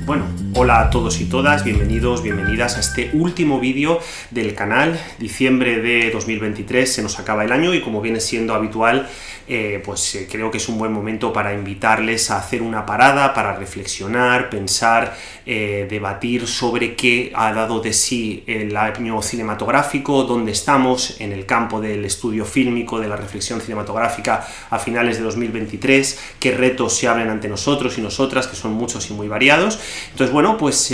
Bueno, hola a todos y todas, bienvenidos, bienvenidas a este último vídeo del canal. Diciembre de 2023, se nos acaba el año y como viene siendo habitual, creo que es un buen momento para invitarles a hacer una parada, para reflexionar, pensar, debatir sobre qué ha dado de sí el año cinematográfico, dónde estamos en el campo del estudio fílmico, de la reflexión cinematográfica a finales de 2023, qué retos se abren ante nosotros y nosotras, que son muchos y muy variados. Entonces, bueno, pues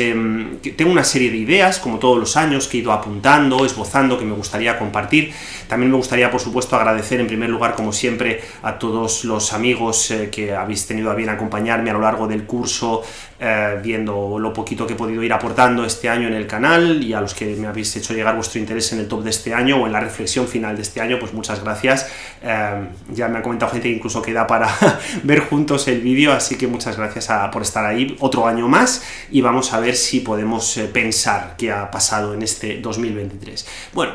tengo una serie de ideas, como todos los años, que he ido apuntando, esbozando, que me gustaría compartir. También me gustaría, por supuesto, agradecer en primer lugar, como siempre, a todos los amigos que habéis tenido a bien acompañarme a lo largo del curso, viendo lo poquito que he podido ir aportando este año en el canal, y a los que me habéis hecho llegar vuestro interés en el top de este año o en la reflexión final de este año, pues muchas gracias. Ya me ha comentado gente que incluso queda para ver juntos el vídeo, así que muchas gracias por estar ahí otro año más, y vamos a ver si podemos pensar qué ha pasado en este 2023. Bueno,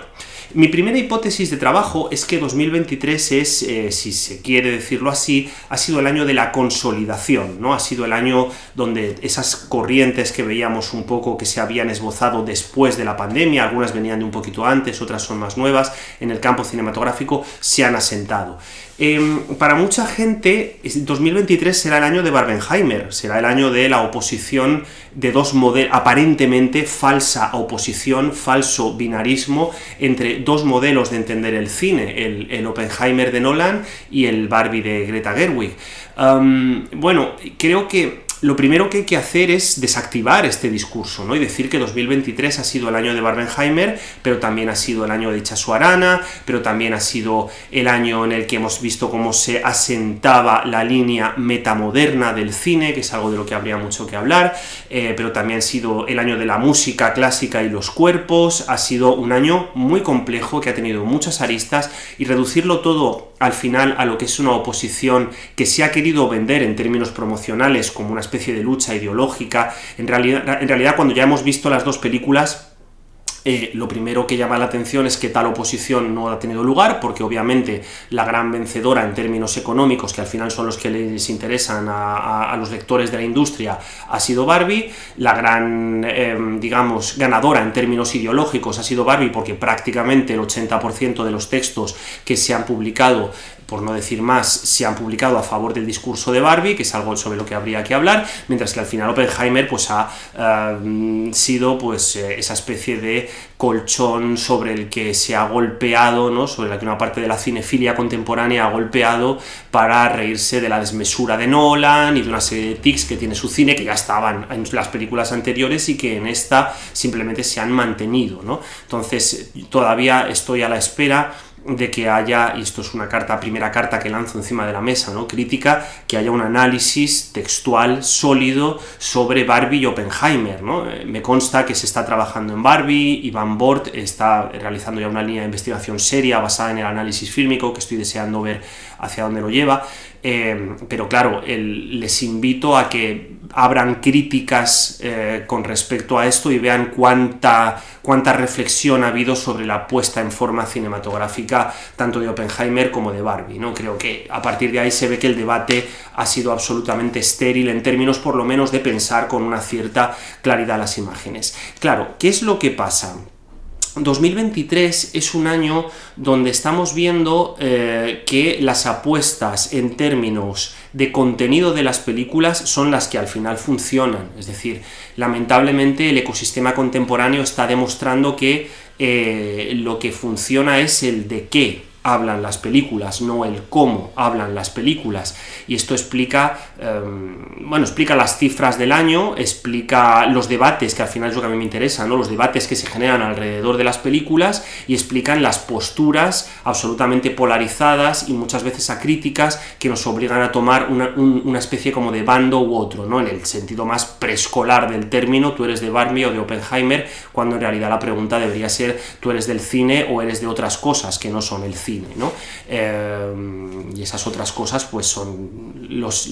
mi primera hipótesis de trabajo es que 2023 es, si se quiere decirlo así, ha sido el año de la consolidación, ¿no? Ha sido el año donde esas corrientes que veíamos un poco que se habían esbozado después de la pandemia, algunas venían de un poquito antes, otras son más nuevas, en el campo cinematográfico se han asentado. Para mucha gente, 2023 será el año de Barbenheimer, será el año de la oposición de dos modelos, aparentemente falsa oposición, falso binarismo entre dos modelos de entender el cine, el Oppenheimer de Nolan y el Barbie de Greta Gerwig. Bueno, creo que lo primero que hay que hacer es desactivar este discurso, ¿no? Y decir que 2023 ha sido el año de Barbenheimer, pero también ha sido el año de Itxaso Arana, pero también ha sido el año en el que hemos visto cómo se asentaba la línea metamoderna del cine, que es algo de lo que habría mucho que hablar, pero también ha sido el año de la música clásica y los cuerpos. Ha sido un año muy complejo que ha tenido muchas aristas, y reducirlo todo al final a lo que es una oposición que se ha querido vender en términos promocionales como una especie de lucha ideológica. En realidad, cuando ya hemos visto las dos películas, lo primero que llama la atención es que tal oposición no ha tenido lugar, porque obviamente la gran vencedora en términos económicos, que al final son los que les interesan a los lectores de la industria, ha sido Barbie. La gran, digamos, ganadora en términos ideológicos ha sido Barbie, porque prácticamente el 80% de los textos que se han publicado, por no decir más, se han publicado a favor del discurso de Barbie, que es algo sobre lo que habría que hablar, mientras que al final Oppenheimer pues ha sido pues esa especie de colchón sobre el que se ha golpeado, ¿no? Sobre la que una parte de la cinefilia contemporánea ha golpeado para reírse de la desmesura de Nolan y de una serie de tics que tiene su cine, que ya estaban en las películas anteriores y que en esta simplemente se han mantenido, ¿no? Entonces todavía estoy a la espera de que haya, y esto es una primera carta que lanzo encima de la mesa, ¿no? Crítica, que haya un análisis textual sólido sobre Barbie y Oppenheimer, ¿no? Me consta que se está trabajando en Barbie, Ivan Bort está realizando ya una línea de investigación seria basada en el análisis fílmico, que estoy deseando ver hacia dónde lo lleva, pero claro, les invito a que abran críticas con respecto a esto y vean cuánta reflexión ha habido sobre la puesta en forma cinematográfica tanto de Oppenheimer como de Barbie, ¿no? Creo que a partir de ahí se ve que el debate ha sido absolutamente estéril en términos por lo menos de pensar con una cierta claridad las imágenes. Claro, ¿qué es lo que pasa? 2023 es un año donde estamos viendo que las apuestas en términos de contenido de las películas son las que al final funcionan. Es decir, lamentablemente el ecosistema contemporáneo está demostrando que lo que funciona es el de qué hablan las películas, no el cómo hablan las películas, y esto explica las cifras del año, explica los debates, que al final es lo que a mí me interesa, ¿no? Los debates que se generan alrededor de las películas, y explican las posturas absolutamente polarizadas y muchas veces acríticas que nos obligan a tomar una especie como de bando u otro, ¿no? En el sentido más preescolar del término, tú eres de Barbie o de Oppenheimer, cuando en realidad la pregunta debería ser, tú eres del cine o eres de otras cosas que no son el cine, ¿no? Y esas otras cosas pues son los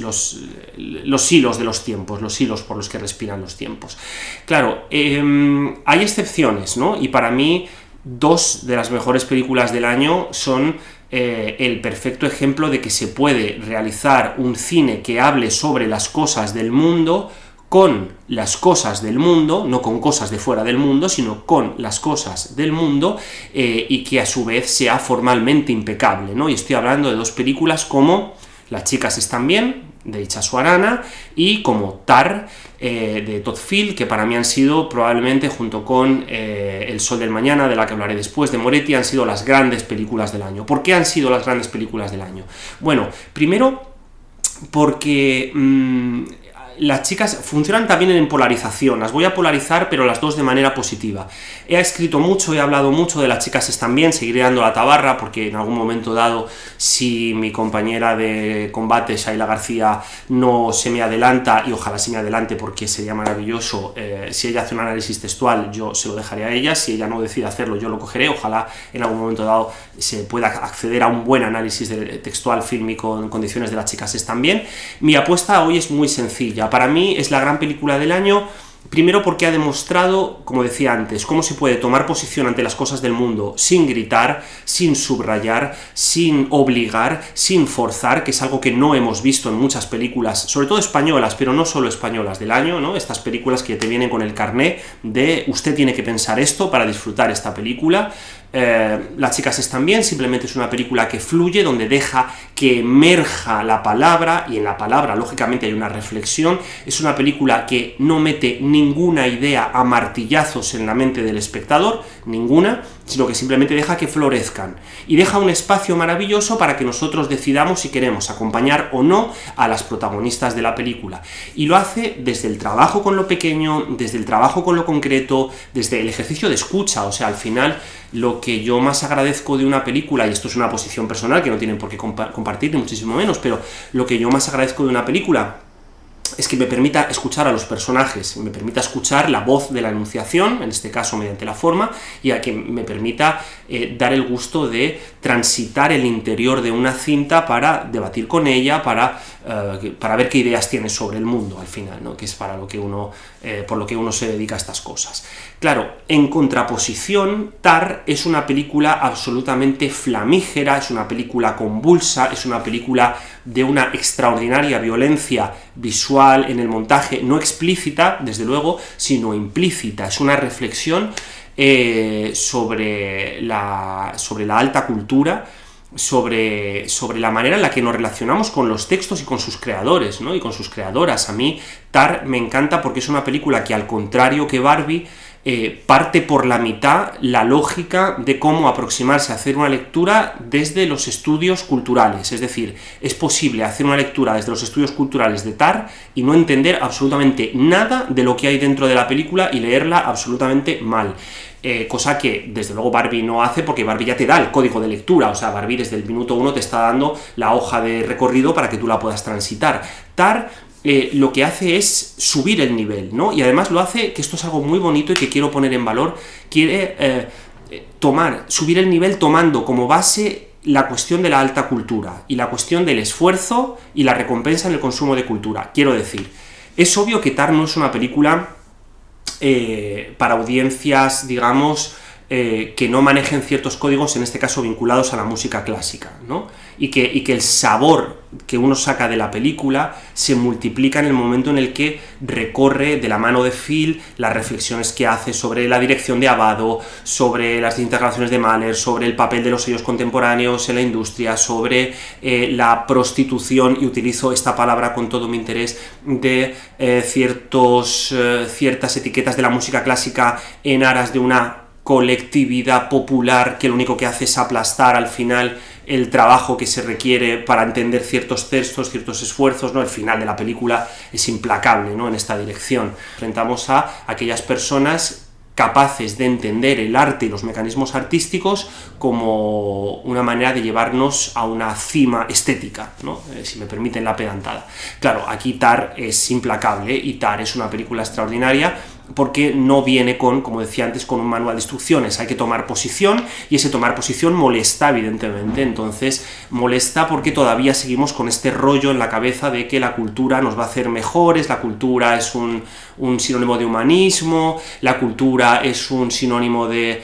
hilos de los tiempos, los hilos por los que respiran los tiempos. Claro, hay excepciones, ¿no? Y para mí dos de las mejores películas del año son el perfecto ejemplo de que se puede realizar un cine que hable sobre las cosas del mundo con las cosas del mundo, no con cosas de fuera del mundo, sino con las cosas del mundo, y que a su vez sea formalmente impecable, ¿no? Y estoy hablando de dos películas como Las chicas están bien, de Itxaso Arana, y como Tar, de Todd Field, que para mí han sido probablemente, junto con El sol del mañana, de la que hablaré después, de Moretti, han sido las grandes películas del año. ¿Por qué han sido las grandes películas del año? Bueno, primero porque las chicas funcionan también en polarización, las voy a polarizar, pero las dos de manera positiva. He escrito mucho, he hablado mucho de Las chicas están bien, seguiré dando la tabarra, porque en algún momento dado, si mi compañera de combate, Shaila García, no se me adelanta, y ojalá se me adelante porque sería maravilloso, si ella hace un análisis textual, yo se lo dejaré a ella, si ella no decide hacerlo, yo lo cogeré, ojalá en algún momento dado se pueda acceder a un buen análisis textual fílmico en condiciones de Las chicas están bien. Mi apuesta hoy es muy sencilla. Para mí es la gran película del año, primero porque ha demostrado, como decía antes, cómo se puede tomar posición ante las cosas del mundo sin gritar, sin subrayar, sin obligar, sin forzar, que es algo que no hemos visto en muchas películas, sobre todo españolas, pero no solo españolas del año, ¿no? Estas películas que te vienen con el carné de usted tiene que pensar esto para disfrutar esta película. Las chicas están bien, simplemente es una película que fluye, donde deja que emerja la palabra, y en la palabra lógicamente hay una reflexión. Es una película que no mete ninguna idea a martillazos en la mente del espectador, ninguna, sino que simplemente deja que florezcan, y deja un espacio maravilloso para que nosotros decidamos si queremos acompañar o no a las protagonistas de la película, y lo hace desde el trabajo con lo pequeño, desde el trabajo con lo concreto, desde el ejercicio de escucha. O sea, al final, lo que yo más agradezco de una película, y esto es una posición personal que no tienen por qué compartir, ni muchísimo menos, pero lo que yo más agradezco de una película es que me permita escuchar a los personajes, me permita escuchar la voz de la enunciación, en este caso mediante la forma, y a que me permita dar el gusto de transitar el interior de una cinta para debatir con ella, para ver qué ideas tiene sobre el mundo al final, ¿no? Que es para lo que uno, por lo que uno se dedica a estas cosas. Claro, en contraposición, Tar es una película absolutamente flamígera, es una película convulsa, es una película de una extraordinaria violencia visual en el montaje, no explícita, desde luego, sino implícita. Es una reflexión sobre la alta cultura, sobre la manera en la que nos relacionamos con los textos y con sus creadores, ¿no? Y con sus creadoras. A mí Tar me encanta porque es una película que, al contrario que Barbie, parte por la mitad la lógica de cómo aproximarse a hacer una lectura desde los estudios culturales. Es decir, es posible hacer una lectura desde los estudios culturales de Tar y no entender absolutamente nada de lo que hay dentro de la película y leerla absolutamente mal. Cosa que, desde luego, Barbie no hace, porque Barbie ya te da el código de lectura. O sea, Barbie desde el minuto 1 te está dando la hoja de recorrido para que tú la puedas transitar. Tar lo que hace es subir el nivel, ¿no? Y además lo hace, que esto es algo muy bonito y que quiero poner en valor, quiere subir el nivel tomando como base la cuestión de la alta cultura y la cuestión del esfuerzo y la recompensa en el consumo de cultura. Quiero decir, es obvio que Tar no es una película para audiencias, digamos, que no manejen ciertos códigos, en este caso vinculados a la música clásica, ¿no? Y que el sabor que uno saca de la película se multiplica en el momento en el que recorre de la mano de Phil las reflexiones que hace sobre la dirección de Abbado, sobre las distintas grabaciones de Mahler, sobre el papel de los sellos contemporáneos en la industria, sobre la prostitución, y utilizo esta palabra con todo mi interés, de ciertas etiquetas de la música clásica en aras de una colectividad popular que lo único que hace es aplastar al final el trabajo que se requiere para entender ciertos textos, ciertos esfuerzos, ¿no? El final de la película es implacable, ¿no? En esta dirección. Enfrentamos a aquellas personas capaces de entender el arte y los mecanismos artísticos como una manera de llevarnos a una cima estética, ¿no? Si me permiten la pedantada. Claro, aquí Tar es implacable, y Tar es una película extraordinaria porque no viene con, como decía antes, con un manual de instrucciones. Hay que tomar posición, y ese tomar posición molesta, evidentemente. Entonces molesta porque todavía seguimos con este rollo en la cabeza de que la cultura nos va a hacer mejores, la cultura es un sinónimo de humanismo, la cultura es un sinónimo de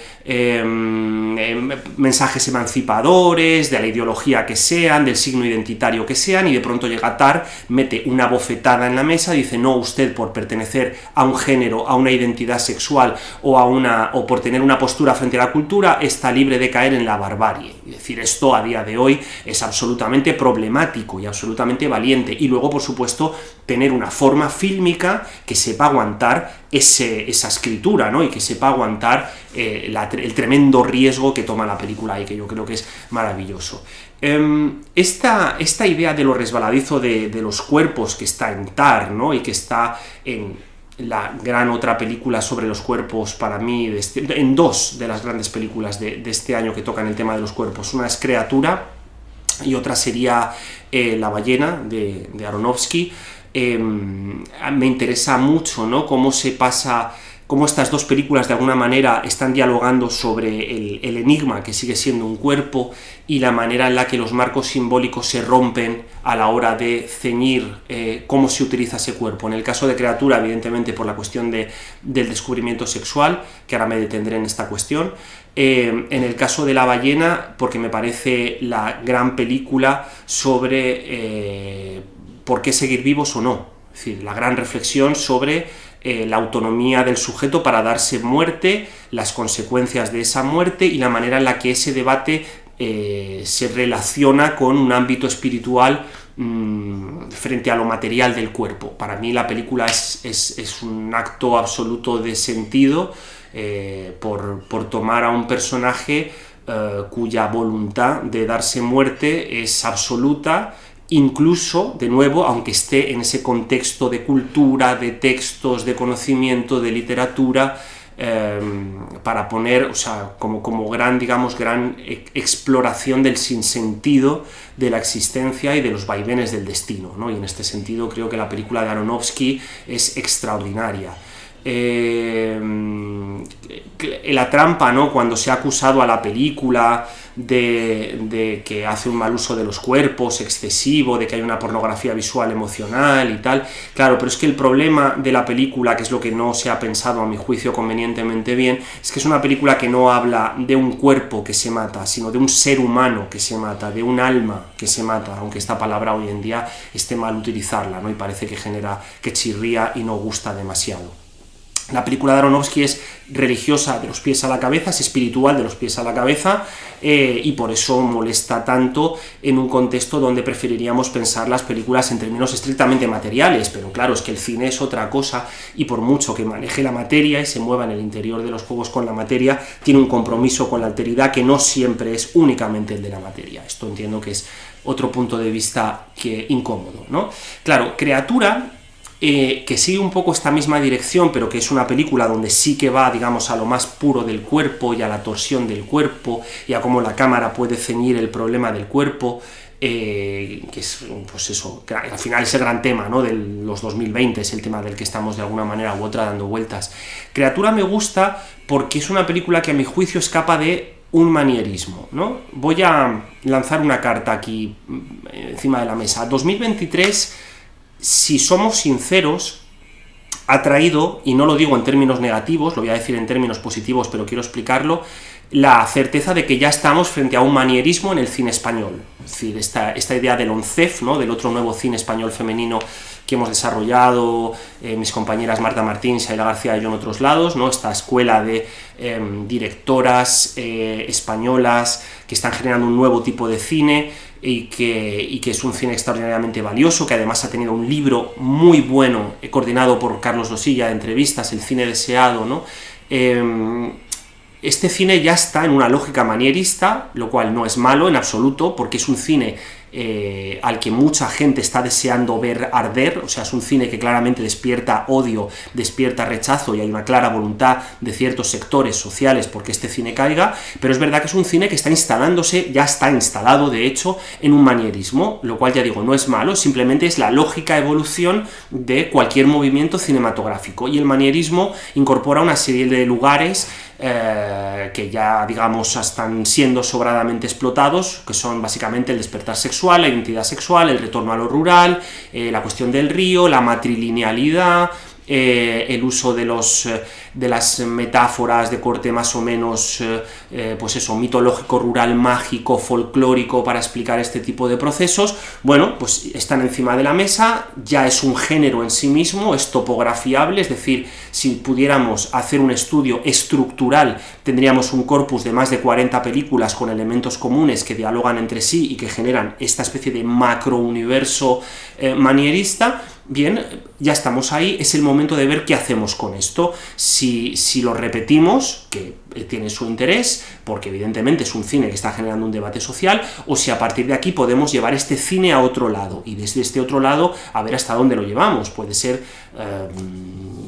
mensajes emancipadores, de la ideología que sean, del signo identitario que sean, y de pronto llega Tar, mete una bofetada en la mesa, dice: no, usted por pertenecer a un género, a una identidad sexual o por tener una postura frente a la cultura, está libre de caer en la barbarie. Es decir, esto a día de hoy es absolutamente problemático y absolutamente valiente, y luego, por supuesto, tener una forma fílmica que sepa aguantar esa escritura, ¿no? Y que sepa aguantar el tremendo riesgo que toma la película, y que yo creo que es maravilloso. Esta idea de lo resbaladizo de los cuerpos que está en Tar, ¿no? Y que está en la gran otra película sobre los cuerpos, para mí, en dos de las grandes películas de este año que tocan el tema de los cuerpos. Una es Creatura y otra sería La ballena, de Aronofsky. Me interesa mucho, ¿no?, cómo estas dos películas de alguna manera están dialogando sobre el enigma que sigue siendo un cuerpo, y la manera en la que los marcos simbólicos se rompen a la hora de ceñir cómo se utiliza ese cuerpo. En el caso de Creatura, evidentemente por la cuestión del descubrimiento sexual, que ahora me detendré en esta cuestión. En el caso de La ballena, porque me parece la gran película sobre por qué seguir vivos o no. Es decir, la gran reflexión sobre la autonomía del sujeto para darse muerte, las consecuencias de esa muerte y la manera en la que ese debate se relaciona con un ámbito espiritual frente a lo material del cuerpo. Para mí la película es un acto absoluto de sentido por tomar a un personaje cuya voluntad de darse muerte es absoluta, incluso, de nuevo, aunque esté en ese contexto de cultura, de textos, de conocimiento, de literatura, para poner, o sea, como gran exploración del sinsentido de la existencia y de los vaivenes del destino, ¿no? Y en este sentido creo que la película de Aronofsky es extraordinaria. La trampa, ¿no?, cuando se ha acusado a la película de que hace un mal uso de los cuerpos excesivo, de que hay una pornografía visual emocional y tal. Claro, pero es que el problema de la película, que es lo que no se ha pensado a mi juicio convenientemente bien, es que es una película que no habla de un cuerpo que se mata, sino de un ser humano que se mata, de un alma que se mata, aunque esta palabra hoy en día esté mal utilizarla, ¿no? Y parece que chirría y no gusta demasiado. La película de Aronofsky es religiosa de los pies a la cabeza, es espiritual de los pies a la cabeza, y por eso molesta tanto en un contexto donde preferiríamos pensar las películas en términos estrictamente materiales. Pero claro, es que el cine es otra cosa, y por mucho que maneje la materia y se mueva en el interior de los juegos con la materia, tiene un compromiso con la alteridad que no siempre es únicamente el de la materia. Esto entiendo que es otro punto de vista incómodo, ¿no? Claro, Creatura, que sigue un poco esta misma dirección, pero que es una película donde sí que va, digamos, a lo más puro del cuerpo y a la torsión del cuerpo y a cómo la cámara puede ceñir el problema del cuerpo, que es, pues eso, que al final es el gran tema, ¿no?, de los 2020, es el tema del que estamos de alguna manera u otra dando vueltas. Creatura me gusta porque es una película que a mi juicio escapa de un manierismo, ¿no? Voy a lanzar una carta aquí encima de la mesa. 2023, si somos sinceros, ha traído, y no lo digo en términos negativos, lo voy a decir en términos positivos, pero quiero explicarlo, la certeza de que ya estamos frente a un manierismo en el cine español. Es decir, esta idea del ONCEF, ¿no?, del otro nuevo cine español femenino que hemos desarrollado mis compañeras Marta Martín, Saila García y yo en otros lados, ¿no?, esta escuela de directoras españolas que están generando un nuevo tipo de cine, y que es un cine extraordinariamente valioso, que además ha tenido un libro muy bueno, coordinado por Carlos Losilla, de entrevistas, El cine deseado, ¿no? Este cine ya está en una lógica manierista, lo cual no es malo en absoluto, porque es un cine al que mucha gente está deseando ver arder. O sea, es un cine que claramente despierta odio, despierta rechazo, y hay una clara voluntad de ciertos sectores sociales porque este cine caiga, pero es verdad que es un cine que está instalándose, ya está instalado de hecho, en un manierismo, lo cual, ya digo, no es malo, simplemente es la lógica evolución de cualquier movimiento cinematográfico, y el manierismo incorpora una serie de lugares que ya, digamos, están siendo sobradamente explotados, que son básicamente el despertar sexual, la identidad sexual, el retorno a lo rural, la cuestión del río, la matrilinealidad, el uso de las metáforas de corte más o menos, pues eso, mitológico, rural, mágico, folclórico, para explicar este tipo de procesos, bueno, pues están encima de la mesa, ya es un género en sí mismo, es topografiable, es decir, si pudiéramos hacer un estudio estructural, tendríamos un corpus de más de 40 películas con elementos comunes que dialogan entre sí y que generan esta especie de macrouniverso manierista. Bien, ya estamos ahí, es el momento de ver qué hacemos con esto, si lo repetimos, que tiene su interés, porque evidentemente es un cine que está generando un debate social, o si a partir de aquí podemos llevar este cine a otro lado, y desde este otro lado a ver hasta dónde lo llevamos. Puede ser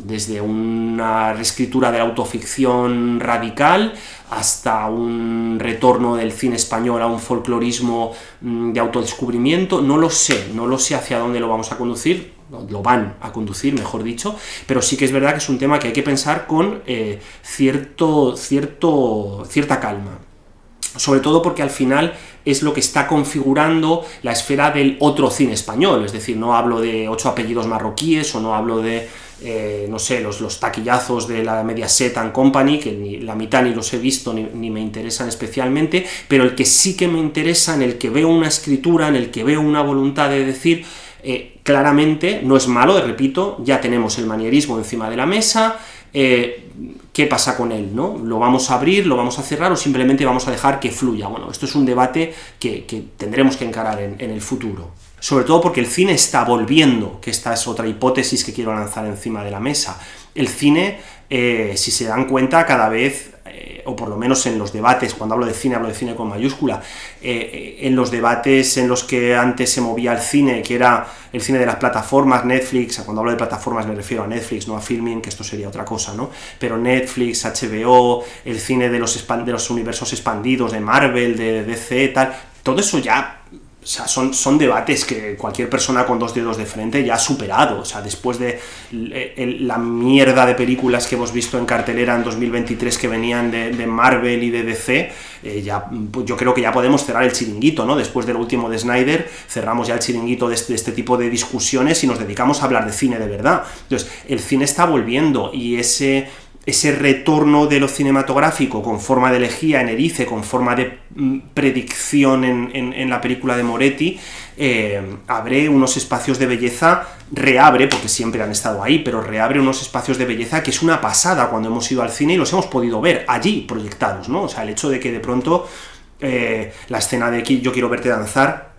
desde una reescritura de la autoficción radical hasta un retorno del cine español a un folclorismo de autodescubrimiento. No lo sé hacia dónde lo vamos a conducir, lo van a conducir, mejor dicho, pero sí que es verdad que es un tema que hay que pensar con cierta calma, sobre todo porque al final es lo que está configurando la esfera del otro cine español, es decir, no hablo de 8 apellidos marroquíes, o no hablo de no sé, los taquillazos de la Mediaset and Company, que ni la mitad ni los he visto ni me interesan especialmente, pero el que sí que me interesa, en el que veo una escritura, en el que veo una voluntad de decir, claramente no es malo, repito, ya tenemos el manierismo encima de la mesa, ¿qué pasa con él, no? ¿Lo vamos a abrir, lo vamos a cerrar o simplemente vamos a dejar que fluya? Bueno, esto es un debate que tendremos que encarar en el futuro. Sobre todo porque el cine está volviendo, que esta es otra hipótesis que quiero lanzar encima de la mesa. El cine, si se dan cuenta, cada vez, o por lo menos en los debates, cuando hablo de cine con mayúscula, en los debates en los que antes se movía el cine, que era el cine de las plataformas, Netflix, cuando hablo de plataformas me refiero a Netflix, no a Filmin, que esto sería otra cosa, ¿no? Pero Netflix, HBO, el cine de los universos expandidos, de Marvel, de DC, tal, todo eso ya... O sea, son debates que cualquier persona con 2 dedos de frente ya ha superado. O sea, después de la mierda de películas que hemos visto en cartelera en 2023 que venían de Marvel y de DC, pues yo creo que ya podemos cerrar el chiringuito, ¿no? Después del último de Snyder, cerramos ya el chiringuito de este tipo de discusiones y nos dedicamos a hablar de cine de verdad. Entonces, el cine está volviendo, y ese retorno de lo cinematográfico con forma de elegía en Erice, con forma de predicción en la película de Moretti, abre unos espacios de belleza, reabre, porque siempre han estado ahí, pero reabre unos espacios de belleza que es una pasada cuando hemos ido al cine y los hemos podido ver allí proyectados, ¿no? O sea, el hecho de que de pronto la escena de Yo quiero verte danzar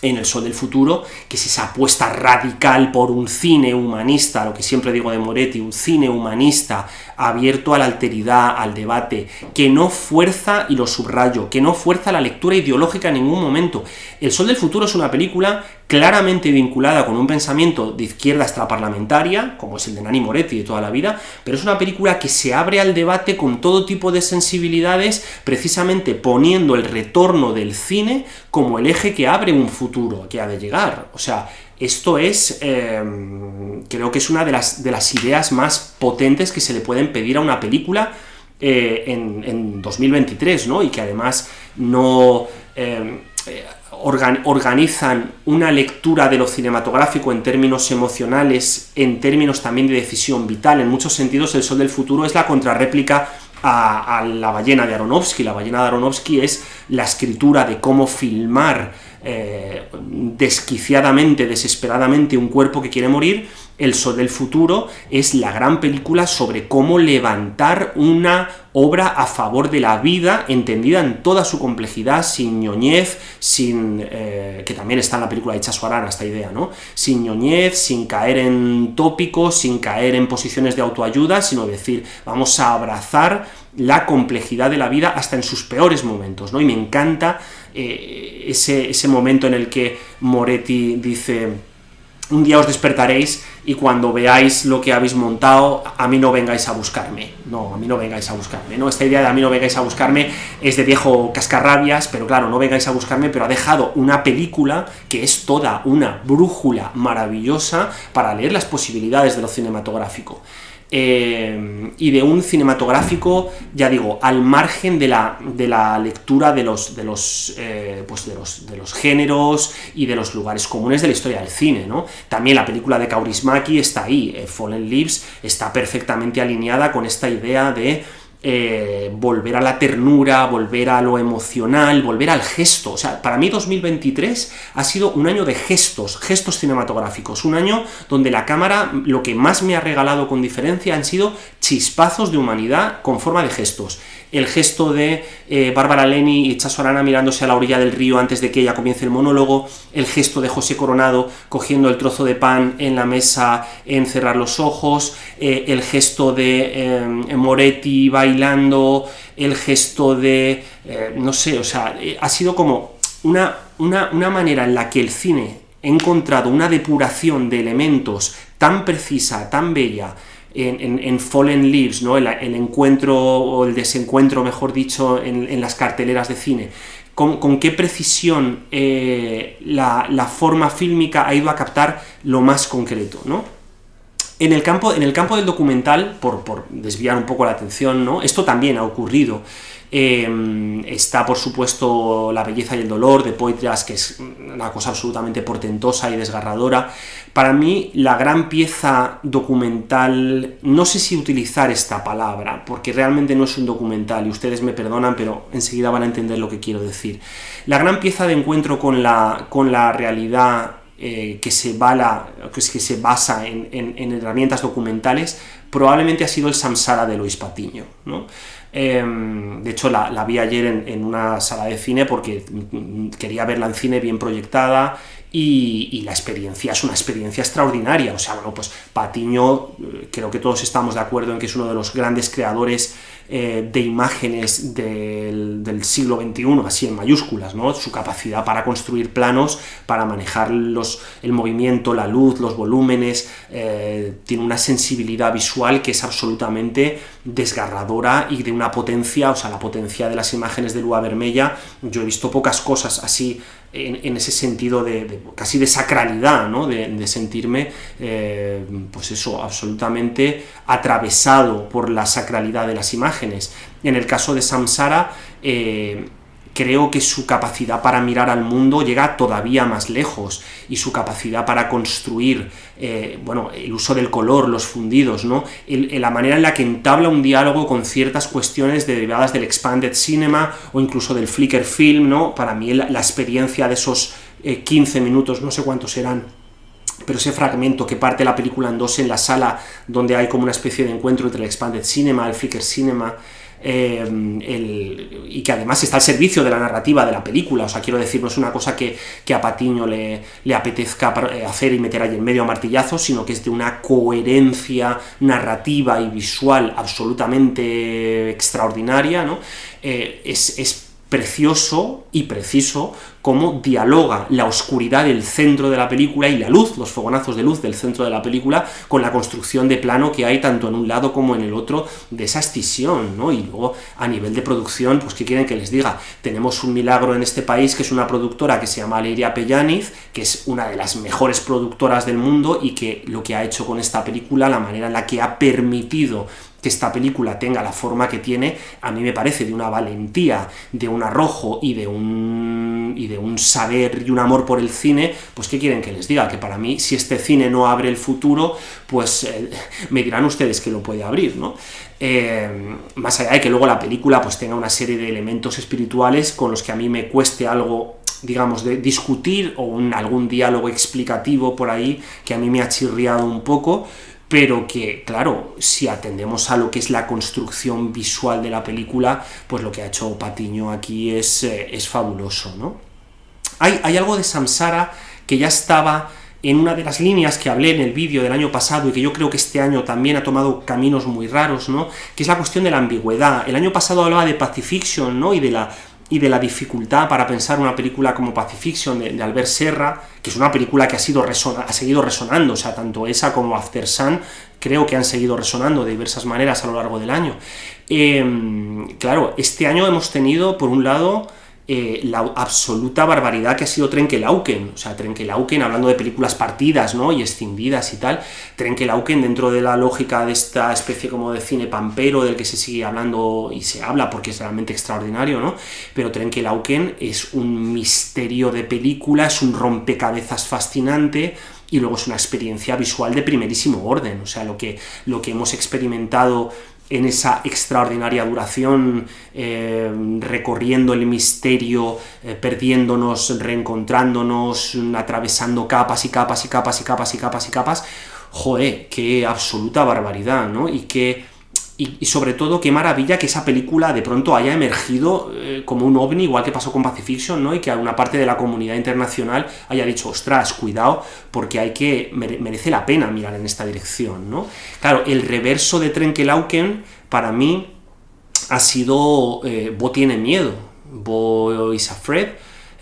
en El sol del futuro, que es esa apuesta radical por un cine humanista, lo que siempre digo de Moretti, un cine humanista abierto a la alteridad, al debate, que no fuerza, y lo subrayo, que no fuerza la lectura ideológica en ningún momento. El sol del futuro es una película claramente vinculada con un pensamiento de izquierda extraparlamentaria, como es el de Nanni Moretti de toda la vida, pero es una película que se abre al debate con todo tipo de sensibilidades, precisamente poniendo el retorno del cine como el eje que abre un futuro que ha de llegar. O sea, esto es, creo que es una de las ideas más potentes que se le pueden pedir a una película en 2023, ¿no? Y que además no... organizan una lectura de lo cinematográfico en términos emocionales, en términos también de decisión vital. En muchos sentidos, El sol del futuro es la contrarréplica a La ballena de Aronofsky. La ballena de Aronofsky es la escritura de cómo filmar desquiciadamente, desesperadamente un cuerpo que quiere morir. El sol del futuro es la gran película sobre cómo levantar una obra a favor de la vida, entendida en toda su complejidad, sin ñoñez, que también está en la película de Itxaso Arana esta idea, ¿no? Sin ñoñez, sin caer en tópicos, sin caer en posiciones de autoayuda, sino decir, vamos a abrazar la complejidad de la vida hasta en sus peores momentos, ¿no? Y me encanta ese momento en el que Moretti dice: un día os despertaréis y cuando veáis lo que habéis montado, a mí no vengáis a buscarme. No, a mí no vengáis a buscarme, ¿no? Esta idea de a mí no vengáis a buscarme es de viejo cascarrabias, pero claro, no vengáis a buscarme, pero ha dejado una película que es toda una brújula maravillosa para leer las posibilidades de lo cinematográfico. y de un cinematográfico, ya digo, al margen de la lectura de los géneros y de los lugares comunes de la historia del cine, ¿no? También la película de Kaurismäki está ahí, Fallen Leaves está perfectamente alineada con esta idea de volver a la ternura, volver a lo emocional, volver al gesto. O sea, para mí 2023 ha sido un año de gestos cinematográficos, un año donde la cámara, lo que más me ha regalado con diferencia han sido chispazos de humanidad con forma de gestos. El gesto de Bárbara Leni y Chaso Arana mirándose a la orilla del río antes de que ella comience el monólogo, el gesto de José Coronado cogiendo el trozo de pan en la mesa en cerrar los ojos, el gesto de Moretti bailando, el gesto de... no sé, o sea, ha sido como una manera en la que el cine ha encontrado una depuración de elementos tan precisa, tan bella, en Fallen Leaves, ¿no? el encuentro o el desencuentro, mejor dicho, en las carteleras de cine, con qué precisión la forma fílmica ha ido a captar lo más concreto, ¿no? En el campo del documental, por desviar un poco la atención, ¿no? Esto también ha ocurrido. Está, por supuesto, La belleza y el dolor de Poitras, que es una cosa absolutamente portentosa y desgarradora. Para mí, la gran pieza documental, no sé si utilizar esta palabra, porque realmente no es un documental, y ustedes me perdonan, pero enseguida van a entender lo que quiero decir. La gran pieza de encuentro con la realidad que se basa en herramientas documentales, probablemente ha sido el Samsara de Lois Patiño, ¿no? De hecho, la vi ayer en una sala de cine porque quería verla en cine bien proyectada, y la experiencia es una experiencia extraordinaria. O sea, bueno, pues Patiño, creo que todos estamos de acuerdo en que es uno de los grandes creadores de imágenes del siglo XXI, así en mayúsculas, ¿no? Su capacidad para construir planos, para manejar el movimiento, la luz, los volúmenes, tiene una sensibilidad visual que es absolutamente desgarradora y de una potencia, o sea, la potencia de las imágenes de Lua Vermella. Yo he visto pocas cosas así en ese sentido casi de sacralidad, ¿no? De sentirme, pues eso, absolutamente atravesado por la sacralidad de las imágenes. En el caso de Samsara, creo que su capacidad para mirar al mundo llega todavía más lejos, y su capacidad para construir, bueno, el uso del color, los fundidos, ¿no? La manera en la que entabla un diálogo con ciertas cuestiones derivadas del expanded cinema o incluso del flicker film, ¿no? Para mí la experiencia de esos 15 minutos, no sé cuántos serán, pero ese fragmento que parte la película en dos en la sala, donde hay como una especie de encuentro entre el expanded cinema, el flicker cinema, y que además está al servicio de la narrativa de la película. O sea, quiero decir, no es una cosa que a Patiño le apetezca hacer y meter ahí en medio a martillazos, sino que es de una coherencia narrativa y visual absolutamente extraordinaria, ¿no? Es precioso y preciso cómo dialoga la oscuridad del centro de la película y la luz, los fogonazos de luz del centro de la película, con la construcción de plano que hay tanto en un lado como en el otro de esa escisión, ¿no? Y luego, a nivel de producción, pues ¿qué quieren que les diga? Tenemos un milagro en este país, que es una productora que se llama Aleiria Pellaniz, que es una de las mejores productoras del mundo, y que lo que ha hecho con esta película, la manera en la que ha permitido que esta película tenga la forma que tiene, a mí me parece de una valentía, de un arrojo y de un saber y un amor por el cine. Pues ¿qué quieren que les diga? Que para mí, si este cine no abre el futuro, pues me dirán ustedes que lo puede abrir, ¿no? Más allá de que luego la película pues tenga una serie de elementos espirituales con los que a mí me cueste algo, digamos, de discutir, o algún diálogo explicativo por ahí que a mí me ha chirriado un poco, pero que, claro, si atendemos a lo que es la construcción visual de la película, pues lo que ha hecho Patiño aquí es fabuloso, ¿no? Hay algo de Samsara que ya estaba en una de las líneas que hablé en el vídeo del año pasado, y que yo creo que este año también ha tomado caminos muy raros, ¿no? Que es la cuestión de la ambigüedad. El año pasado hablaba de Pacifiction, ¿no? Y de la dificultad para pensar una película como Pacifiction de Albert Serra, que es una película que ha seguido resonando. O sea, tanto esa como After Sun creo que han seguido resonando de diversas maneras a lo largo del año. Claro, este año hemos tenido, por un lado, la absoluta barbaridad que ha sido Trenkelauken. O sea, Trenkelauken, hablando de películas partidas, ¿no?, y escindidas y tal, Trenkelauken, dentro de la lógica de esta especie como de cine pampero del que se sigue hablando y se habla porque es realmente extraordinario, ¿no? Pero Trenkelauken es un misterio de película, es un rompecabezas fascinante, y luego es una experiencia visual de primerísimo orden. O sea, lo que hemos experimentado en esa extraordinaria duración, recorriendo el misterio, perdiéndonos, reencontrándonos, atravesando capas y capas y capas y capas y capas y capas, joder, qué absoluta barbaridad, ¿no? Y sobre todo, qué maravilla que esa película de pronto haya emergido como un ovni, igual que pasó con Pacifiction, ¿no? Y que una parte de la comunidad internacional haya dicho, ostras, cuidado, porque merece la pena mirar en esta dirección, ¿no? Claro, el reverso de Trenkelauken, para mí, ha sido Bo tiene miedo, Bo is Afraid,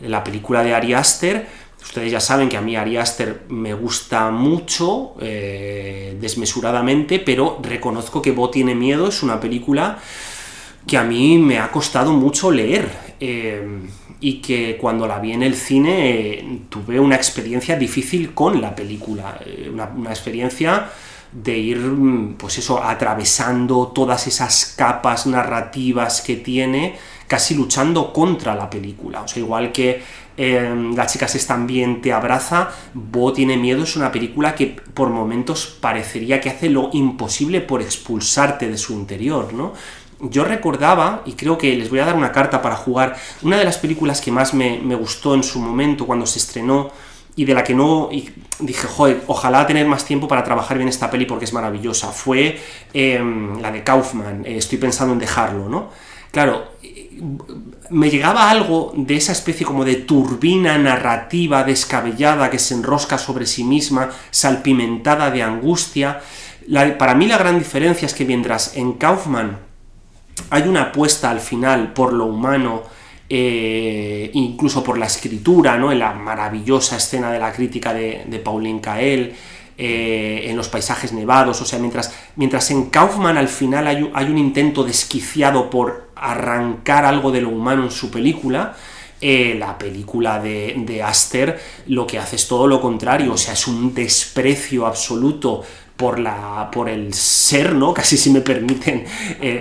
la película de Ari Aster. Ustedes ya saben que a mí Ari Aster me gusta mucho, desmesuradamente, pero reconozco que Bo tiene miedo es una película que a mí me ha costado mucho leer, y que cuando la vi en el cine tuve una experiencia difícil con la película, una experiencia de ir, pues eso, atravesando todas esas capas narrativas que tiene, casi luchando contra la película. O sea, igual que La chica sexta también te abraza, Bo tiene miedo es una película que por momentos parecería que hace lo imposible por expulsarte de su interior, ¿no? Yo recordaba, y creo que les voy a dar una carta para jugar, una de las películas que más me gustó en su momento cuando se estrenó, y de la que no, y dije, joder, ojalá tener más tiempo para trabajar bien esta peli porque es maravillosa, fue la de Kaufman, Estoy pensando en dejarlo, ¿no? Claro, me llegaba algo de esa especie como de turbina narrativa descabellada que se enrosca sobre sí misma, salpimentada de angustia. Para mí la gran diferencia es que mientras en Kaufman hay una apuesta al final por lo humano, incluso por la escritura, ¿no?, en la maravillosa escena de la crítica de Pauline Kael, en los paisajes nevados. O sea, mientras en Kaufman al final hay un intento desquiciado por arrancar algo de lo humano en su película, la película de Aster lo que hace es todo lo contrario. O sea, es un desprecio absoluto por el ser, ¿no? Casi, si me permiten,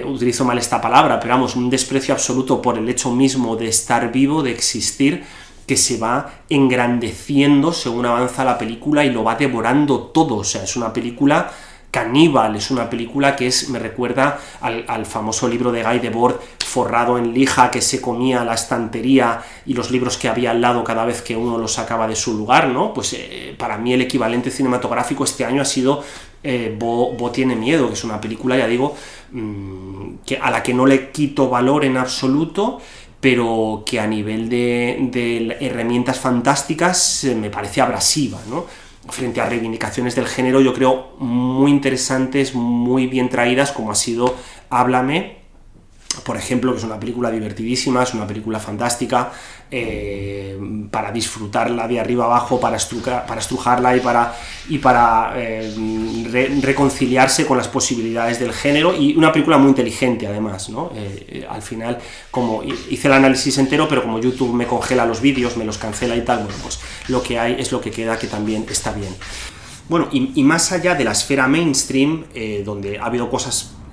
utilizo mal esta palabra, pero vamos, un desprecio absoluto por el hecho mismo de estar vivo, de existir, que se va engrandeciendo según avanza la película y lo va devorando todo. O sea, es una película caníbal, es una película que me recuerda al famoso libro de Guy Debord, forrado en lija, que se comía la estantería y los libros que había al lado cada vez que uno los sacaba de su lugar, ¿no? Pues para mí el equivalente cinematográfico este año ha sido Bo tiene miedo, que es una película, ya digo, a la que no le quito valor en absoluto, pero que a nivel de herramientas fantásticas me parece abrasiva, ¿no? Frente a reivindicaciones del género, yo creo, muy interesantes, muy bien traídas, como ha sido Háblame, por ejemplo, que es una película divertidísima, es una película fantástica, para disfrutarla de arriba abajo, para estrujarla y para reconciliarse con las posibilidades del género, y una película muy inteligente además, ¿no? Al final, como hice el análisis entero, pero como YouTube me congela los vídeos, me los cancela y tal, bueno, pues lo que hay es lo que queda, que también está bien. Bueno, y más allá de la esfera mainstream, donde ha habido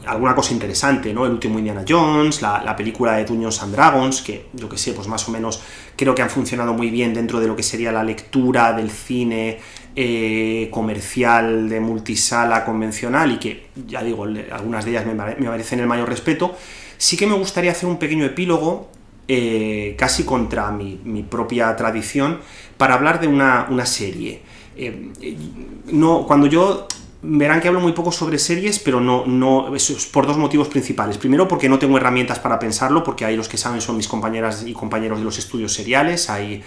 alguna cosa interesante, ¿no? El último Indiana Jones, la película de Dungeons and Dragons, que yo que sé, pues más o menos creo que han funcionado muy bien dentro de lo que sería la lectura del cine comercial de multisala convencional, y que, ya digo, algunas de ellas me merecen el mayor respeto. Sí que me gustaría hacer un pequeño epílogo, casi contra mi propia tradición, para hablar de una serie. Cuando yo... Verán que hablo muy poco sobre series, pero no eso es por dos motivos principales. Primero, porque no tengo herramientas para pensarlo, porque ahí los que saben son mis compañeras y compañeros de los estudios seriales. Ahí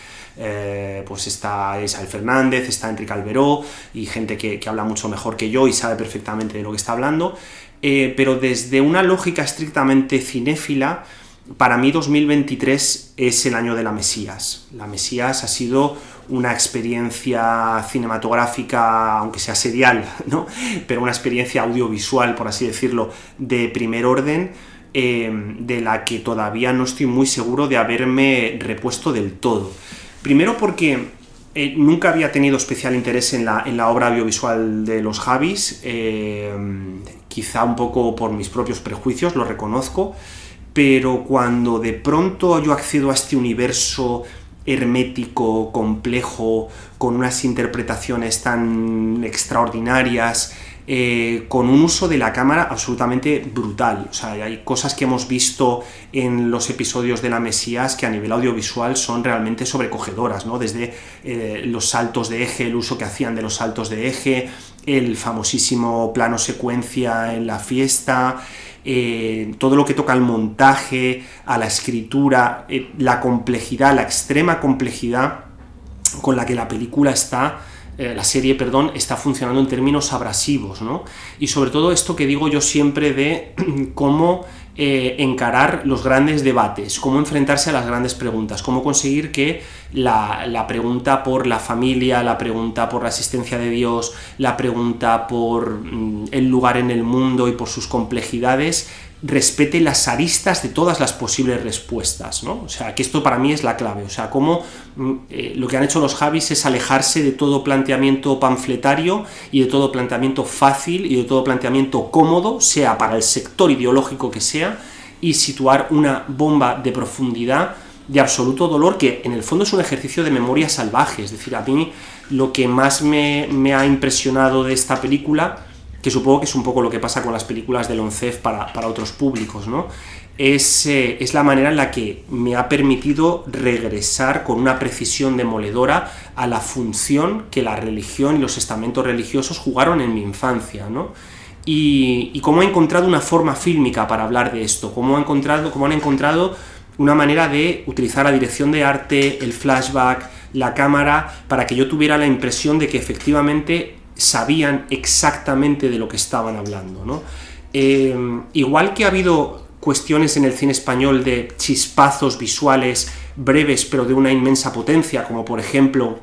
pues está Isabel Fernández, está Enrique Alberó, y gente que habla mucho mejor que yo y sabe perfectamente de lo que está hablando. Pero desde una lógica estrictamente cinéfila, para mí 2023 es el año de La Mesías. La Mesías ha sido una experiencia cinematográfica, aunque sea serial, ¿no?, pero una experiencia audiovisual, por así decirlo, de primer orden, de la que todavía no estoy muy seguro de haberme repuesto del todo. Primero porque nunca había tenido especial interés en la obra audiovisual de los Javis, quizá un poco por mis propios prejuicios, lo reconozco, pero cuando de pronto yo accedo a este universo hermético, complejo, con unas interpretaciones tan extraordinarias, con un uso de la cámara absolutamente brutal. O sea, hay cosas que hemos visto en los episodios de La Mesías que a nivel audiovisual son realmente sobrecogedoras, ¿no? Desde los saltos de eje, el uso que hacían de los saltos de eje, el famosísimo plano secuencia en la fiesta, todo lo que toca al montaje, a la escritura, la complejidad, la extrema complejidad con la que la película la serie está funcionando en términos abrasivos, ¿no? Y sobre todo esto que digo yo siempre de cómo encarar los grandes debates, cómo enfrentarse a las grandes preguntas, cómo conseguir que la pregunta por la familia, la pregunta por la existencia de Dios, la pregunta por el lugar en el mundo y por sus complejidades respete las aristas de todas las posibles respuestas, ¿no? O sea, que esto para mí es la clave. O sea, cómo lo que han hecho los Javis es alejarse de todo planteamiento panfletario y de todo planteamiento fácil y de todo planteamiento cómodo, sea para el sector ideológico que sea, y situar una bomba de profundidad, de absoluto dolor, que en el fondo es un ejercicio de memoria salvaje. Es decir, a mí lo que más me ha impresionado de esta película, que supongo que es un poco lo que pasa con las películas de Loncef para otros públicos, ¿no? Es la manera en la que me ha permitido regresar con una precisión demoledora a la función que la religión y los estamentos religiosos jugaron en mi infancia, ¿no? Y cómo he encontrado una forma fílmica para hablar de esto, cómo han encontrado una manera de utilizar la dirección de arte, el flashback, la cámara, para que yo tuviera la impresión de que efectivamente sabían exactamente de lo que estaban hablando, ¿no? Igual que ha habido cuestiones en el cine español de chispazos visuales breves pero de una inmensa potencia, como por ejemplo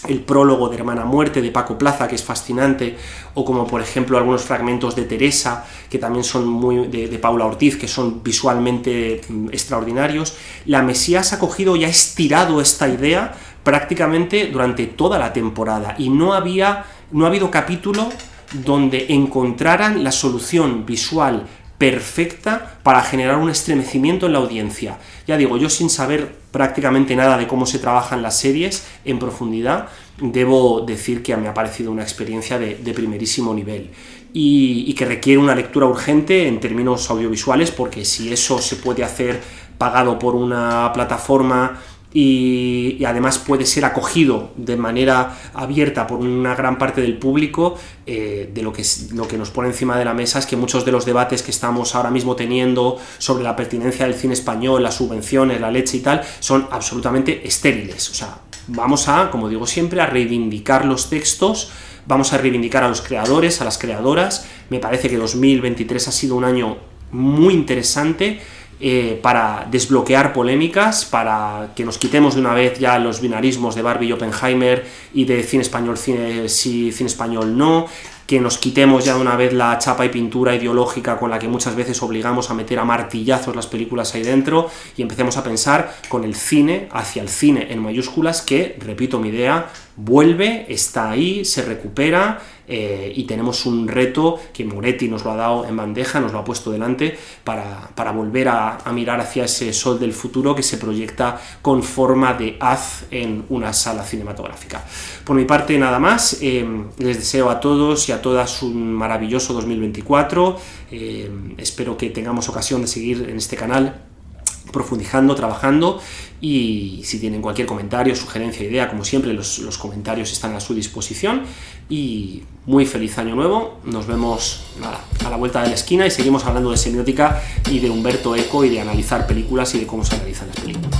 el prólogo de Hermana Muerte de Paco Plaza, que es fascinante, o como por ejemplo algunos fragmentos de Teresa, que también son muy de Paula Ortiz, que son visualmente extraordinarios. La Mesías ha cogido y ha estirado esta idea prácticamente durante toda la temporada, y no ha habido capítulo donde encontraran la solución visual perfecta para generar un estremecimiento en la audiencia. Ya digo, yo sin saber prácticamente nada de cómo se trabajan las series en profundidad, debo decir que me ha parecido una experiencia de primerísimo nivel y que requiere una lectura urgente en términos audiovisuales, porque si eso se puede hacer pagado por una plataforma y además puede ser acogido de manera abierta por una gran parte del público, lo que nos pone encima de la mesa es que muchos de los debates que estamos ahora mismo teniendo sobre la pertinencia del cine español, las subvenciones, la leche y tal, son absolutamente estériles. O sea, vamos a, como digo siempre, a reivindicar los textos, vamos a reivindicar a los creadores, a las creadoras. Me parece que 2023 ha sido un año muy interesante, para desbloquear polémicas, para que nos quitemos de una vez ya los binarismos de Barbie y Oppenheimer y de cine español sí, cine español no, que nos quitemos ya de una vez la chapa y pintura ideológica con la que muchas veces obligamos a meter a martillazos las películas ahí dentro, y empecemos a pensar con el cine, hacia el cine en mayúsculas, que, repito mi idea, vuelve, está ahí, se recupera, y tenemos un reto que Moretti nos lo ha dado en bandeja, nos lo ha puesto delante para volver a mirar hacia ese sol del futuro que se proyecta con forma de haz en una sala cinematográfica. Por mi parte nada más, les deseo a todos y a todas un maravilloso 2024, espero que tengamos ocasión de seguir en este canal profundizando, trabajando, y si tienen cualquier comentario, sugerencia, idea, como siempre los comentarios están a su disposición, y muy feliz año nuevo. Nos vemos a la vuelta de la esquina y seguimos hablando de semiótica y de Umberto Eco y de analizar películas y de cómo se analizan las películas.